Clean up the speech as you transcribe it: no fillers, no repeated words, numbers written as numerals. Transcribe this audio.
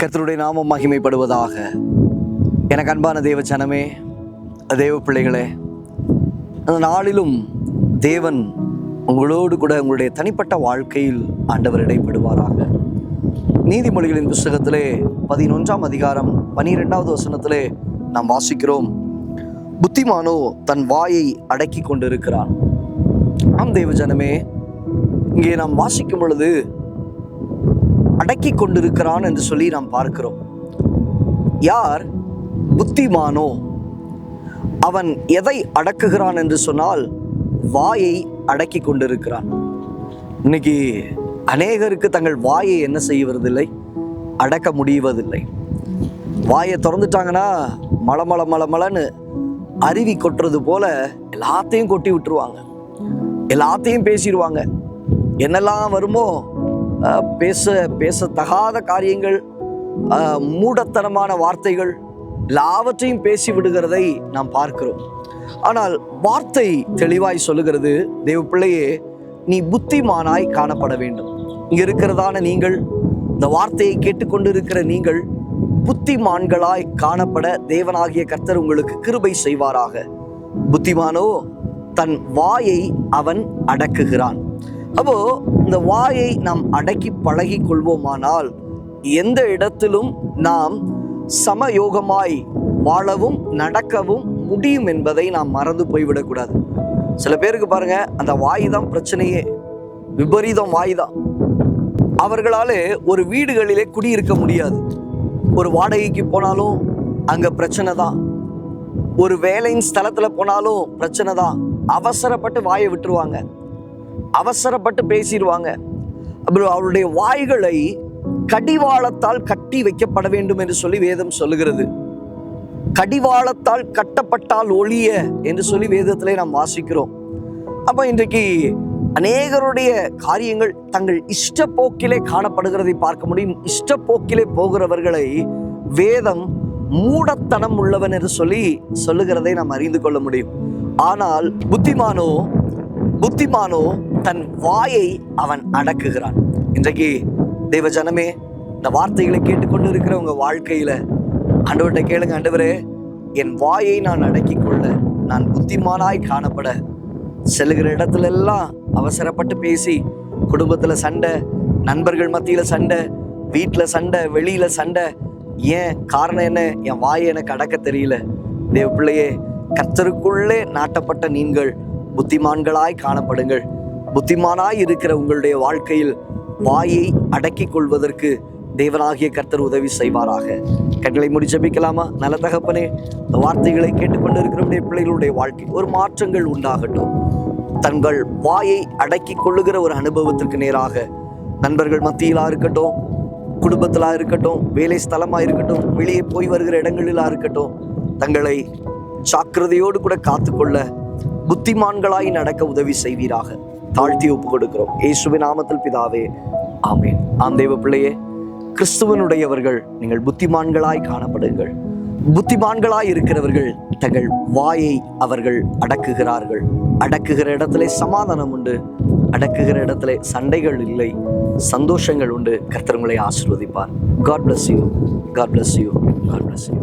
கர்த்தருடைய நாமம் மகிமைப்படுவதாக. எனக்கு அன்பான தேவ ஜனமே, தேவ பிள்ளைகளே, அந்த நாளிலும் தேவன் உங்களோடு கூட உங்களுடைய தனிப்பட்ட வாழ்க்கையில் ஆண்டவர் இடைப்படுவாராக. நீதிமொழிகளின் புஸ்தகத்திலே 11ஆம் அதிகாரம் 12வது வசனத்திலே நாம் வாசிக்கிறோம், புத்திமானோ தன் வாயை அடக்கி கொண்டிருக்கிறான். ஆம் தேவ ஜனமே, இங்கே நாம் வாசிக்கும் பொழுது அடக்கி கொண்டிருக்கிறான் என்று சொல்லி நாம் பார்க்கிறோம். யார் புத்திமானோ அவன் எதை அடக்குகிறான் என்று சொன்னால் வாயை அடக்கி கொண்டிருக்கிறான். இன்னைக்கு அநேகருக்கு தங்கள் வாயை என்ன செய்வதில்லை, அடக்க முடிவதில்லை. வாயை திறந்துட்டாங்கன்னா மலமலன்னு அருவி கொட்டுறது போல எல்லாத்தையும் கொட்டி விட்டுருவாங்க, எல்லாத்தையும் பேசிடுவாங்க. என்னெல்லாம் வருமோ பேசத்தகாத காரியங்கள், மூடத்தனமான வார்த்தைகள் எல்லாவற்றையும் பேசி விடுகிறதை நாம் பார்க்கிறோம். ஆனால் வார்த்தை தெளிவாய் சொல்லுகிறது, தேவ பிள்ளையே, நீ புத்திமானாய் காணப்பட வேண்டும். இங்க இருக்கிறதான நீங்கள், இந்த வார்த்தையை கேட்டுக்கொண்டிருக்கிற நீங்கள் புத்திமான்களாய் காணப்பட தேவனாகிய கர்த்தர் உங்களுக்கு கிருபை செய்வாராக. புத்திமானோ தன் வாயை அவன் அடக்குகிறான். அப்போ இந்த வாயை நாம் அடக்கி பழகி கொள்வோமானால் எந்த இடத்திலும் நாம் சமயோகமாய் வாழவும் நடக்கவும் முடியும் என்பதை நாம் மறந்து போய்விடக்கூடாது. சில பேருக்கு பாருங்க, அந்த வாய் தான் பிரச்சனையே, விபரீதம் வாய் தான். அவர்களாலே ஒரு வீடுகளிலே குடியிருக்க முடியாது. ஒரு வாடகைக்கு போனாலும் அங்க பிரச்சனை தான், ஒரு வேலையின் ஸ்தலத்துல போனாலும் பிரச்சனை தான். அவசரப்பட்டு வாயை விட்டுருவாங்க, அவசரப்பட்டு பேசிடுவாங்க. அப்புறம் அவருடைய வாய்களை கடிவாளத்தால் கட்டி வைக்கப்பட வேண்டும் என்று சொல்லி வேதம் சொல்லுகிறது. கடிவாளத்தால் கட்டப்பட்டால் ஒழிய என்று சொல்லி வேதத்திலே நாம் வாசிக்கிறோம். அப்ப இன்றைக்கு அநேகருடைய காரியங்கள் தங்கள் இஷ்ட போக்கிலே காணப்படுகிறதை பார்க்க முடியும். இஷ்ட போக்கிலே போகிறவர்களை வேதம் மூடத்தனம் உள்ளவன் என்று சொல்லி சொல்லுகிறதை நாம் அறிந்து கொள்ள முடியும். ஆனால் புத்திமானோ தன் வாயை அவன் அடக்குகிறான். இன்றைக்கு தேவ ஜனமே, இந்த வார்த்தைகளை கேட்டுக்கொண்டு இருக்கிற உங்க வாழ்க்கையில ஆண்டவர்கிட்ட கேளுங்க, ஆண்டவரே, என் வாயை நான் அடக்கி கொள்ள, நான் புத்திமானாய் காணப்பட. செல்லுகிற இடத்துல எல்லாம் அவசரப்பட்டு பேசி, குடும்பத்துல சண்டை, நண்பர்கள் மத்தியில சண்டை, வீட்டுல சண்டை, வெளியில சண்டை. ஏன் காரணம் என்ன? என் வாயை எனக்கு அடக்க தெரியல. தேவ பிள்ளையே, கர்த்தருக்குள்ளே நாட்டப்பட்ட நீங்கள் புத்திமான்களாய் காணப்படுங்கள். புத்திமானாய் இருக்கிற உங்களுடைய வாழ்க்கையில் வாயை அடக்கி கொள்வதற்கு தேவனாகிய கர்த்தர் உதவி செய்வாராக. கண்களை மூடி ஜெபிக்கலாமா? நல்ல தகப்பனே, இந்த வார்த்தைகளை கேட்டுக்கொண்டு இருக்கிற பிள்ளைகளுடைய வாழ்க்கை ஒரு மாற்றங்கள் உண்டாகட்டும். தங்கள் வாயை அடக்கி கொள்ளுகிற ஒரு அனுபவத்திற்கு நேராக நண்பர்கள் மத்தியிலா இருக்கட்டும், குடும்பத்திலா இருக்கட்டும், வேலை ஸ்தலமா இருக்கட்டும், வெளியே போய் வருகிற இடங்களிலா இருக்கட்டும், தங்களை ஜாக்கிரதையோடு கூட காத்துக்கொள்ள புத்திமான்களாய் நடக்க உதவி செய்வீராக. தாழ்த்தி ஒப்பு கொடுக்கிறோம் இயேசுவின் நாமத்தில் பிதாவே, ஆமென். ஆம் தேவ பிள்ளையே, கிறிஸ்துவனுடையவர்கள் நீங்கள் புத்திமான்களாய் காணப்படுங்கள். புத்திமான்களாய் இருக்கிறவர்கள் தங்கள் வாயை அவர்கள் அடக்குகிறார்கள். அடக்குகிற இடத்திலே சமாதானம் உண்டு, அடக்குகிற இடத்திலே சண்டைகள் இல்லை, சந்தோஷங்கள் உண்டு. கர்த்தர் உங்களை ஆசீர்வதிப்பார். God bless you. God bless you. God bless you.